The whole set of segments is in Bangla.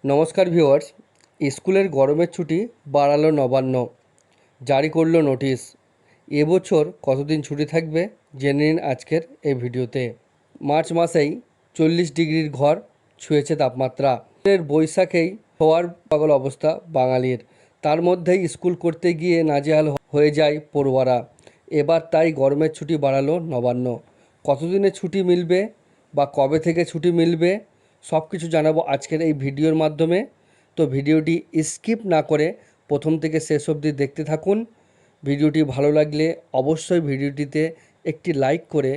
নমস্কার ভিউয়ার্স। স্কুলের গরমের ছুটি বাড়ালো নবান্ন, জারি করলো নোটিশ। এবছর কতদিন ছুটি থাকবে জেনে নিন আজকের এই ভিডিওতে। মার্চ মাসেই 40 ডিগ্রির ঘর ছুঁয়েছে তাপমাত্রা। এর বৈশাখেই হওয়ার পাগল অবস্থা বাঙালির, তার মধ্যেই স্কুল করতে গিয়ে নাজেহাল হয়ে যায় পড়ুয়ারা। এবার তাই গরমের ছুটি বাড়ালো নবান্ন। কতদিনের ছুটি মিলবে বা কবে থেকে ছুটি মিলবে সব কিছু জানাবো আজকের এই ভিডিওর মাধ্যমে। তো ভিডিওটি স্কিপ না করে প্রথম থেকে শেষ অবধি দেখতে থাকুন। ভিডিওটি ভালো লাগলে অবশ্যই ভিডিওটিতে একটি লাইক করে,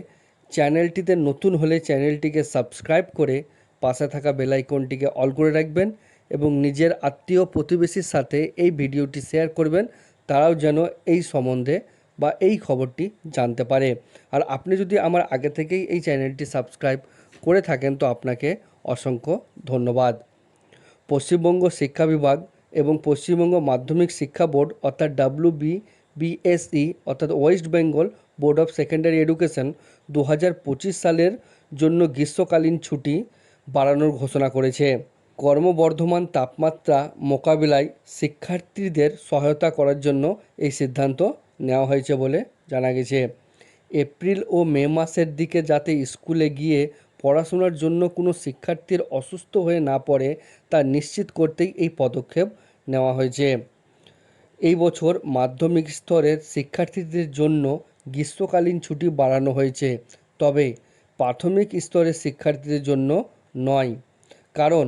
চ্যানেলটিতে নতুন হলে চ্যানেলটিকে সাবস্ক্রাইব করে পাশে থাকা বেল আইকনটিকে অল করে রাখবেন এবং নিজের আত্মীয় প্রতিবেশীর সাথে এই ভিডিওটি শেয়ার করবেন, তারাও যেন এই সম্বন্ধে বা এই খবরটি জানতে পারে। আর আপনি যদি আমার আগে থেকেই এই চ্যানেলটি সাবস্ক্রাইব করে থাকেন তো আপনাকে অসংখ্য ধন্যবাদ। পশ্চিমবঙ্গ শিক্ষা বিভাগ এবং পশ্চিমবঙ্গ মাধ্যমিক শিক্ষা বোর্ড অর্থাৎ WBBSE অর্থাৎ West Bengal board of secondary education 2025 সালের জন্য গ্রীষ্মকালীন ছুটি বাড়ানোর ঘোষণা করেছে। ক্রমবর্ধমান তাপমাত্রা মোকাবিলায় শিক্ষার্থীদের সহায়তা করার জন্য এই সিদ্ধান্ত নেওয়া হয়েছে বলে জানা গেছে। এপ্রিল ও মে মাসের দিকে যাতে স্কুলে গিয়ে পড়াশোনার জন্য কোনো শিক্ষার্থীর অসুস্থ হয়ে না পড়ে তা নিশ্চিত করতেই এই পদক্ষেপ নেওয়া হয়েছে। এই বছর মাধ্যমিক স্তরের শিক্ষার্থীদের জন্য গ্রীষ্মকালীন ছুটি বাড়ানো হয়েছে, তবে প্রাথমিক স্তরের শিক্ষার্থীদের জন্য নয়। কারণ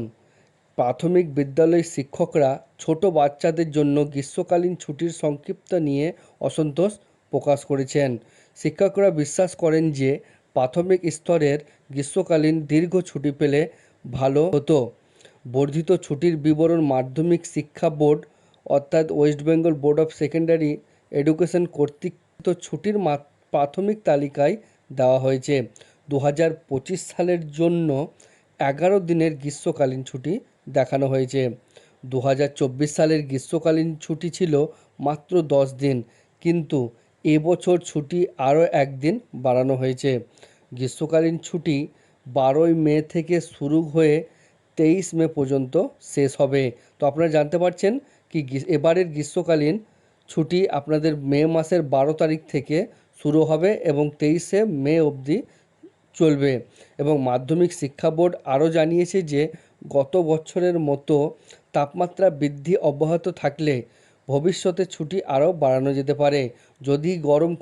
প্রাথমিক বিদ্যালয়ের শিক্ষকরা ছোট বাচ্চাদের জন্য গ্রীষ্মকালীন ছুটির সংক্ষিপ্ত নিয়ে অসন্তোষ প্রকাশ করেছেন। শিক্ষকরা বিশ্বাস করেন যে প্রাথমিক স্তরের গ্রীষ্মকালীন দীর্ঘ ছুটি পেলে ভালো হতো। বর্ধিত ছুটির বিবরণ মাধ্যমিক শিক্ষা বোর্ড অর্থাৎ West Bengal board of secondary education কর্তৃক ছুটির প্রাথমিক তালিকায় দেওয়া হয়েছে। 2025 সালের জন্য 11 দিনের গ্রীষ্মকালীন ছুটি দেখানো হয়েছে। 2024 সালের গ্রীষ্মকালীন ছুটি ছিল মাত্র 10 দিন, কিন্তু এবছর ছুটি আরও একদিন বাড়ানো হয়েছে। গ্রীষ্মকালীন ছুটি 12 মে থেকে শুরু হয়ে 23 মে পর্যন্ত শেষ হবে। তো আপনারা জানতে পারছেন কি এবারের গ্রীষ্মকালীন ছুটি আপনাদের মে মাসের 12 তারিখ থেকে শুরু হবে এবং 23শে মে অবধি চলবে। এবং মাধ্যমিক শিক্ষা বোর্ড আরও জানিয়েছে যে গত বছরের মতো তাপমাত্রা বৃদ্ধি অব্যাহত থাকলে ভবিষ্যতে ছুটি আরও বাড়ানো যেতে পারে। যদি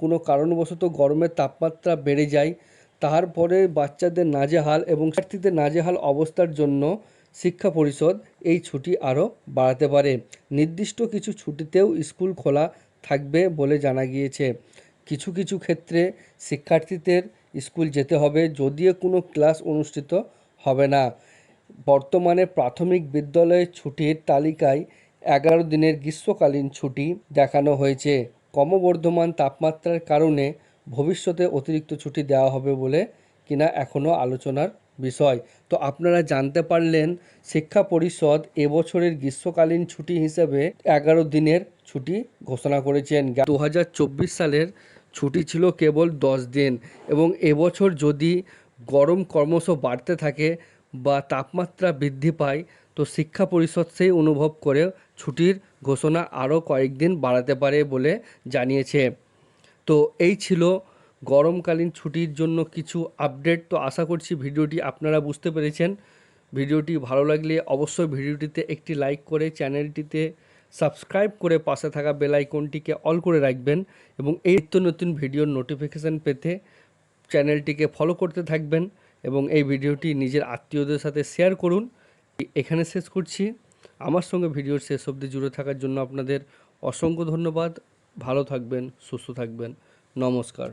কোনো কারণবশত গরমের তাপমাত্রা বেড়ে যায়, তারপরে বাচ্চাদের নাজেহাল এবং শিক্ষার্থীদের নাজেহাল অবস্থার জন্য শিক্ষা পরিষদ এই ছুটি আরও বাড়াতে পারে। নির্দিষ্ট কিছু ছুটিতেও স্কুল খোলা থাকবে বলে জানা গিয়েছে। কিছু কিছু ক্ষেত্রে শিক্ষার্থীদের স্কুল যেতে হবে, যদিও কোনো ক্লাস অনুষ্ঠিত হবে না। বর্তমানে প্রাথমিক বিদ্যালয়ের ছুটির তালিকায় 11 দিনের গ্রীষ্মকালীন ছুটি দেখানো হয়েছে। ক্রমবর্ধমান তাপমাত্রার কারণে ভবিষ্যতে অতিরিক্ত ছুটি দেওয়া হবে বলে কিনা এখনও আলোচনার বিষয়। তো আপনারা জানতে পারলেন শিক্ষা পরিষদ এবছরের গ্রীষ্মকালীন ছুটি হিসেবে 11 দিনের ছুটি ঘোষণা করেছেন। 2024 সালের ছুটি ছিল কেবল 10 দিন এবং এবছর যদি গরম ক্রমশ বাড়তে থাকে বা তাপমাত্রা বৃদ্ধি পায় তো শিক্ষা পরিষদ সেই অনুভব করে ছুটির ঘোষণা আরও কয়েকদিন বাড়াতে পারে বলে জানিয়েছে। তো এই ছিল গরমকালীন ছুটির জন্য কিছু আপডেট। তো আশা করছি ভিডিওটি আপনারা বুঝতে পেরেছেন। ভিডিওটি ভালো লাগলে অবশ্যই ভিডিওটিতে একটি লাইক করে চ্যানেলটিতে সাবস্ক্রাইব করে পাশে থাকা বেল আইকনটিকে অল করে রাখবেন এবং এই নিত্য নতুন ভিডিওর নোটিফিকেশান পেতে চ্যানেলটিকে ফলো করতে থাকবেন এবং এই ভিডিওটি নিজের আত্মীয়দের সাথে শেয়ার করুন। এখানে শেষ করছি। আমার সঙ্গে ভিডিওর শেষ অবধি জুড়ে থাকার জন্য আপনাদের অসংখ্য ধন্যবাদ। ভালো থাকবেন, সুস্থ থাকবেন। নমস্কার।